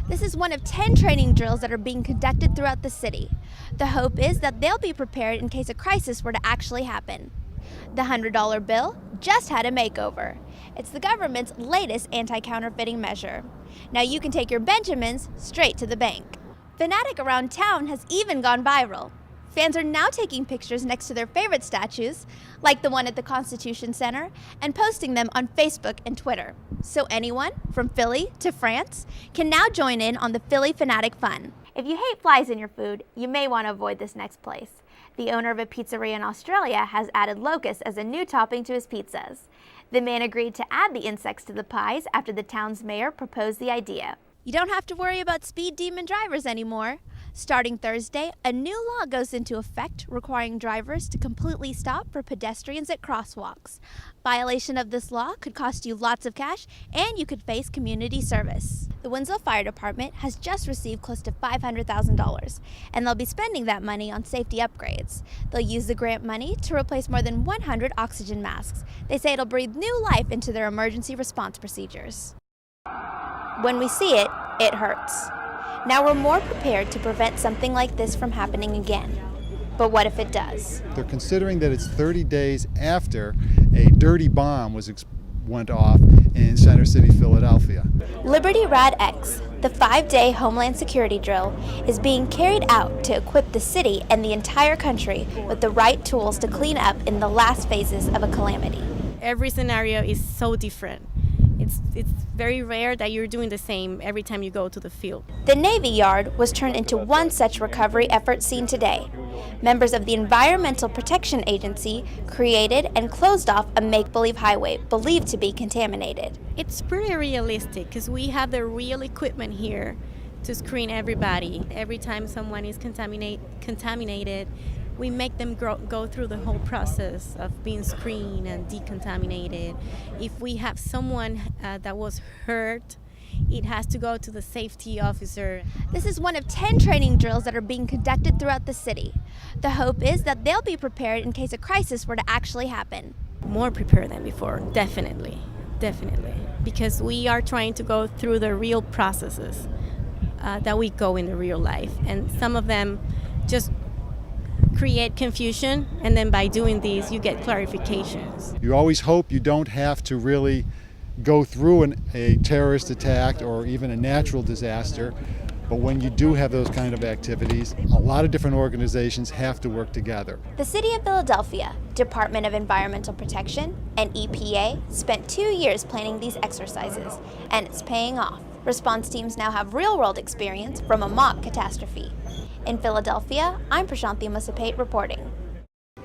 This is one of 10 training drills that are being conducted throughout the city. The hope is that they'll be prepared in case a crisis were to actually happen. The $100 bill just had a makeover. It's the government's latest anti-counterfeiting measure. Now you can take your Benjamins straight to the bank. Phanatic around town has even gone viral. Fans are now taking pictures next to their favorite statues, like the one at the Constitution Center, and posting them on Facebook and Twitter. So anyone, from Philly to France, can now join in on the Philly Phanatic fun. If you hate flies in your food, you may want to avoid this next place. The owner of a pizzeria in Australia has added locusts as a new topping to his pizzas. The man agreed to add the insects to the pies after the town's mayor proposed the idea. You don't have to worry about speed demon drivers anymore. Starting Thursday, a new law goes into effect requiring drivers to completely stop for pedestrians at crosswalks. Violation of this law could cost you lots of cash, and you could face community service. The Winslow Fire Department has just received close to $500,000, and they'll be spending that money on safety upgrades. They'll use the grant money to replace more than 100 oxygen masks. They say it'll breathe new life into their emergency response procedures. When we see it, it hurts. Now we're more prepared to prevent something like this from happening again. But what if it does? They're considering that it's 30 days after a dirty bomb went off in Center City, Philadelphia. Liberty Rad X, the 5-day Homeland Security drill, is being carried out to equip the city and the entire country with the right tools to clean up in the last phases of a calamity. Every scenario is so different. It's very rare that you're doing the same every time you go to the field. The Navy Yard was turned into one such recovery effort seen today. Members of the Environmental Protection Agency created and closed off a make-believe highway believed to be contaminated. It's pretty realistic because we have the real equipment here to screen everybody. Every time someone is contaminated, we make them go through the whole process of being screened and decontaminated. If we have someone that was hurt, it has to go to the safety officer. This is one of 10 training drills that are being conducted throughout the city. The hope is that they'll be prepared in case a crisis were to actually happen. More prepared than before, definitely. Because we are trying to go through the real processes that we go in the real life. And some of them just create confusion, and then by doing these you get clarifications. You always hope you don't have to really go through a terrorist attack or even a natural disaster, but when you do have those kind of activities, a lot of different organizations have to work together. The City of Philadelphia, Department of Environmental Protection, and EPA spent 2 years planning these exercises, and it's paying off. Response teams now have real-world experience from a mock catastrophe. In Philadelphia, I'm Prashanthi Musapet reporting.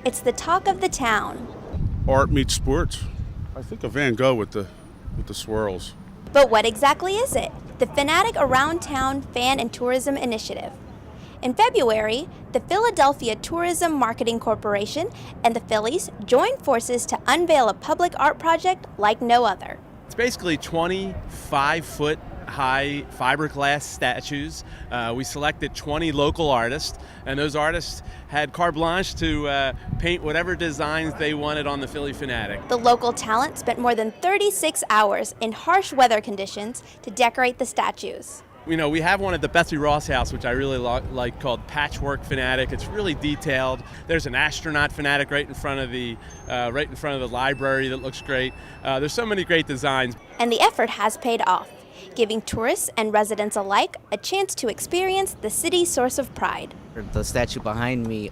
It's the talk of the town. Art meets sports. I think a Van Gogh with the swirls. But what exactly is it? The Phanatic Around Town Fan and Tourism Initiative. In February, the Philadelphia Tourism Marketing Corporation and the Phillies joined forces to unveil a public art project like no other. It's basically 25-foot high fiberglass statues. We selected 20 local artists, and those artists had carte blanche to paint whatever designs they wanted on the Philly Phanatic. The local talent spent more than 36 hours in harsh weather conditions to decorate the statues. You know, we have one at the Betsy Ross House, which I really like, called Patchwork Phanatic. It's really detailed. There's an astronaut Phanatic right in front of the library that looks great. There's so many great designs. And the effort has paid off, giving tourists and residents alike a chance to experience the city's source of pride. The statue behind me,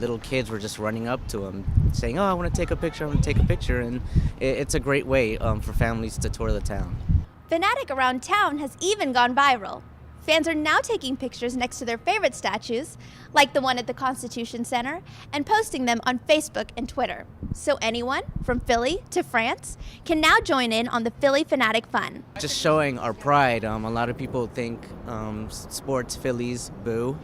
little kids were just running up to him saying, "Oh, I want to take a picture, I want to take a picture," and it's a great way for families to tour the town. Phanatic Around Town has even gone viral. Fans are now taking pictures next to their favorite statues, like the one at the Constitution Center, and posting them on Facebook and Twitter. So anyone, from Philly to France, can now join in on the Philly Phanatic fun. Just showing our pride. A lot of people think sports, Phillies, boo.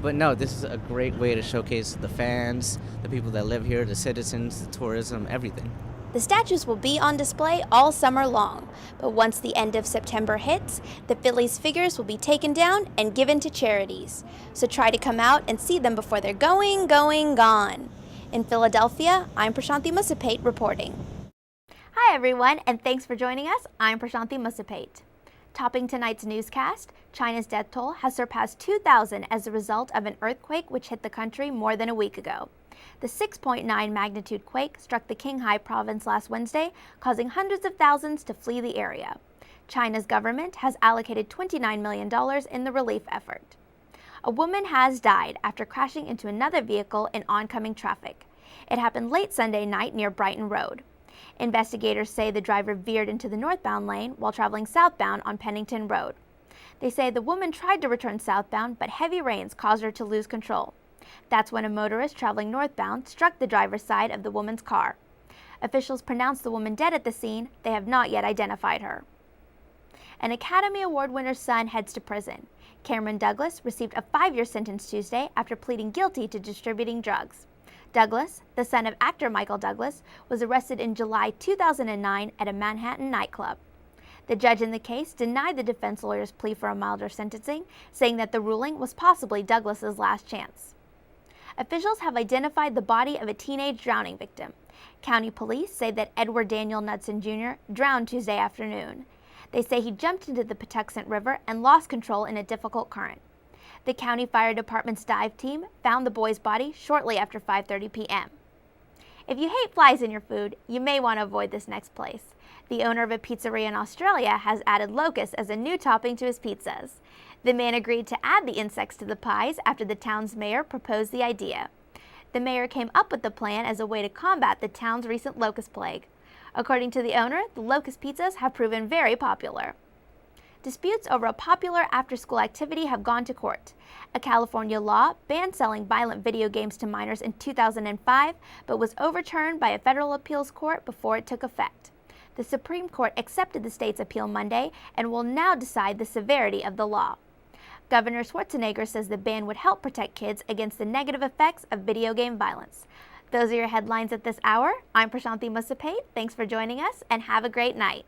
But no, this is a great way to showcase the fans, the people that live here, the citizens, the tourism, everything. The statues will be on display all summer long, but once the end of September hits, the Phillies figures will be taken down and given to charities. So try to come out and see them before they're gone. In Philadelphia, I'm Prashanthi Musapet reporting. Hi everyone, and thanks for joining us. I'm Prashanthi Musapet. Topping tonight's newscast, China's death toll has surpassed 2,000 as a result of an earthquake which hit the country more than a week ago. The 6.9 magnitude quake struck the Qinghai province last Wednesday, causing hundreds of thousands to flee the area. China's government has allocated $29 million in the relief effort. A woman has died after crashing into another vehicle in oncoming traffic. It happened late Sunday night near Brighton Road. Investigators say the driver veered into the northbound lane while traveling southbound on Pennington Road. They say the woman tried to return southbound, but heavy rains caused her to lose control. That's when a motorist traveling northbound struck the driver's side of the woman's car. Officials pronounced the woman dead at the scene. They have not yet identified her. An Academy Award winner's son heads to prison. Cameron Douglas received a 5-year sentence Tuesday after pleading guilty to distributing drugs. Douglas, the son of actor Michael Douglas, was arrested in July 2009 at a Manhattan nightclub. The judge in the case denied the defense lawyer's plea for a milder sentencing, saying that the ruling was possibly Douglas's last chance. Officials have identified the body of a teenage drowning victim. County police say that Edward Daniel Knudsen Jr. drowned Tuesday afternoon. They say he jumped into the Patuxent River and lost control in a difficult current. The county fire department's dive team found the boy's body shortly after 5:30 p.m. If you hate flies in your food, you may want to avoid this next place. The owner of a pizzeria in Australia has added locusts as a new topping to his pizzas. The man agreed to add the insects to the pies after the town's mayor proposed the idea. The mayor came up with the plan as a way to combat the town's recent locust plague. According to the owner, the locust pizzas have proven very popular. Disputes over a popular after-school activity have gone to court. A California law banned selling violent video games to minors in 2005, but was overturned by a federal appeals court before it took effect. The Supreme Court accepted the state's appeal Monday and will now decide the severity of the law. Governor Schwarzenegger says the ban would help protect kids against the negative effects of video game violence. Those are your headlines at this hour. I'm Prashanthi Musapet. Thanks for joining us and have a great night.